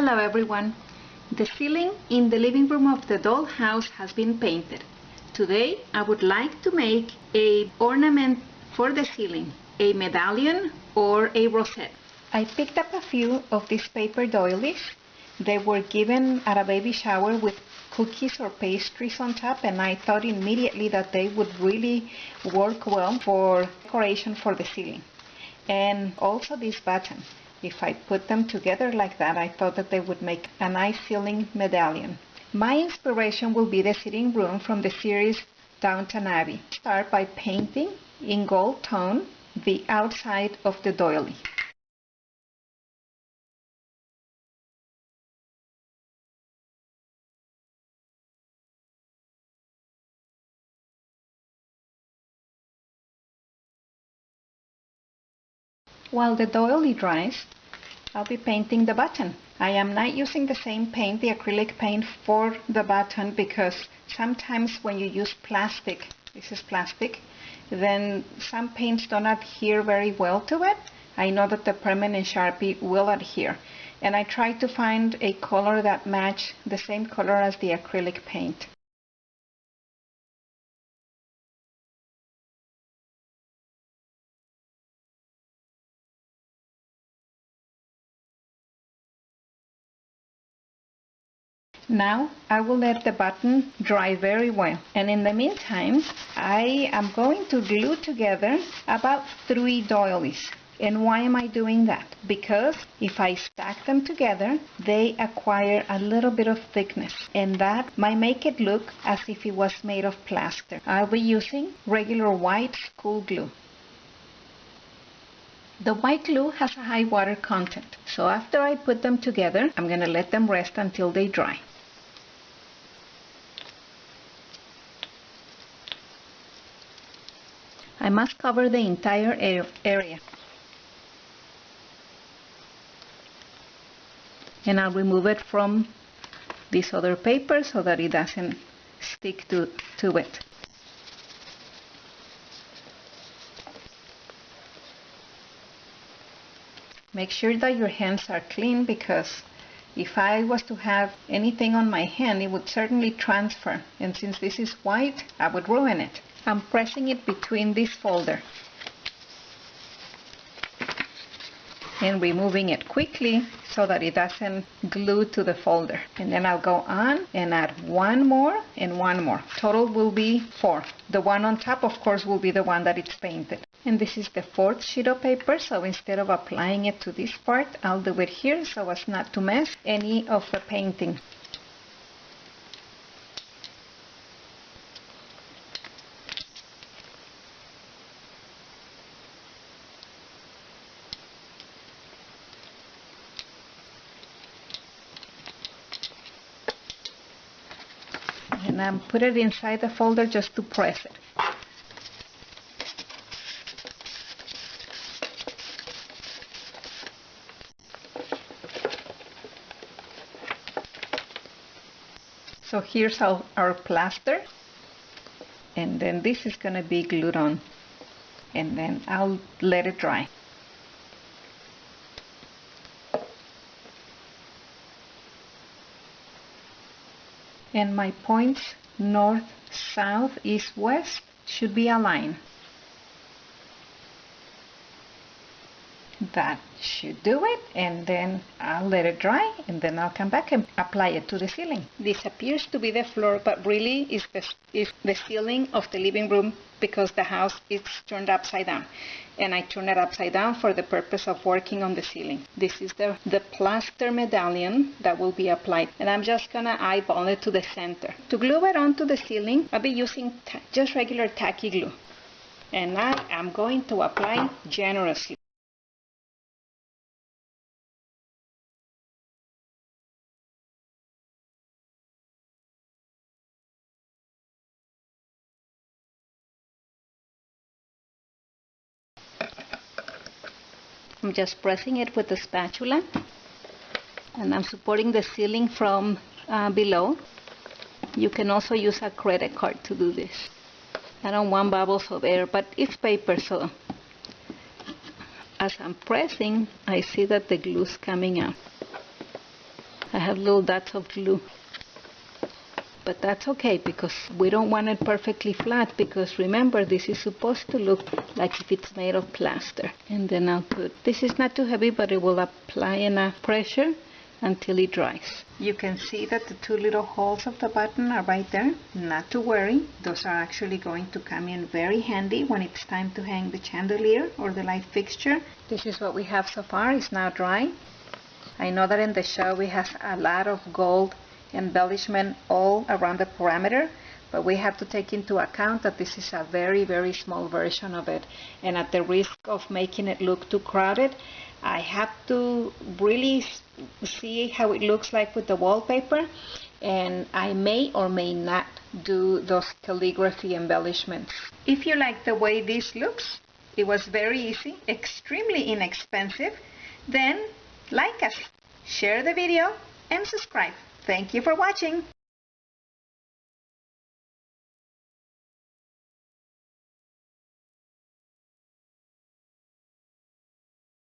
Hello everyone. The ceiling in the living room of the dollhouse has been painted. Today I would like to make an ornament for the ceiling, a medallion or a rosette. I picked up a few of these paper doilies. They were given at a baby shower with cookies or pastries on top, and I thought immediately that they would really work well for decoration for the ceiling. And also this button. If I put them together like that, I thought that they would make a nice ceiling medallion. My inspiration will be the sitting room from the series Downton Abbey. Start by painting in gold tone the outside of the doily. While the doily dries, I'll be painting the button. I am not using the same paint, the acrylic paint, for the button because sometimes when you use plastic, this is plastic, then some paints don't adhere very well to it. I know that the permanent Sharpie will adhere. And I try to find a color that matches the same color as the acrylic paint. Now I will let the button dry very well, and in the meantime I am going to glue together about 3 doilies. And why am I doing that? Because if I stack them together, they acquire a little bit of thickness, and that might make it look as if it was made of plaster. I'll be using regular white school glue. The white glue has a high water content, so after I put them together, I'm going to let them rest until they dry. I must cover the entire area. And I'll remove it from this other paper so that it doesn't stick to it. Make sure that your hands are clean, because if I was to have anything on my hand, it would certainly transfer. And since this is white, I would ruin it. I'm pressing it between this folder and removing it quickly so that it doesn't glue to the folder. And then I'll go on and add one more and one more. Total will be 4. The one on top, of course, will be the one that it's painted. And this is the 4th sheet of paper, so instead of applying it to this part, I'll do it here so as not to mess any of the painting. And I put it inside the folder just to press it. So here's our plaster, and then this is going to be glued on, and then I'll let it dry. And my points north, south, east, west should be aligned. That should do it, and then I'll let it dry, and then I'll come back and apply it to the ceiling. This appears to be the floor, but really is the ceiling of the living room, because the house is turned upside down. And I turn it upside down for the purpose of working on the ceiling. This is the plaster medallion that will be applied. And I'm just going to eyeball it to the center. To glue it onto the ceiling, I'll be using just regular tacky glue. And I am going to apply generously. I'm just pressing it with the spatula, and I'm supporting the ceiling from below. You can also use a credit card to do this. I don't want bubbles of air, but it's paper, so as I'm pressing, I see that the glue is coming out. I have little dots of glue. But that's okay, because we don't want it perfectly flat, because remember, this is supposed to look like if it's made of plaster. And then I'll put, this is not too heavy, but it will apply enough pressure until it dries. You can see that the two little holes of the button are right there. Not to worry, those are actually going to come in very handy when it's time to hang the chandelier or the light fixture. This is what we have so far. It's now dry. I know that in the show we have a lot of gold embellishment all around the perimeter, but we have to take into account that this is a very, very small version of it, and at the risk of making it look too crowded, I have to really see how it looks like with the wallpaper, and I may or may not do those calligraphy embellishments. If you like the way this looks, it was very easy, extremely inexpensive, then like us, share the video, and subscribe. Thank you for watching.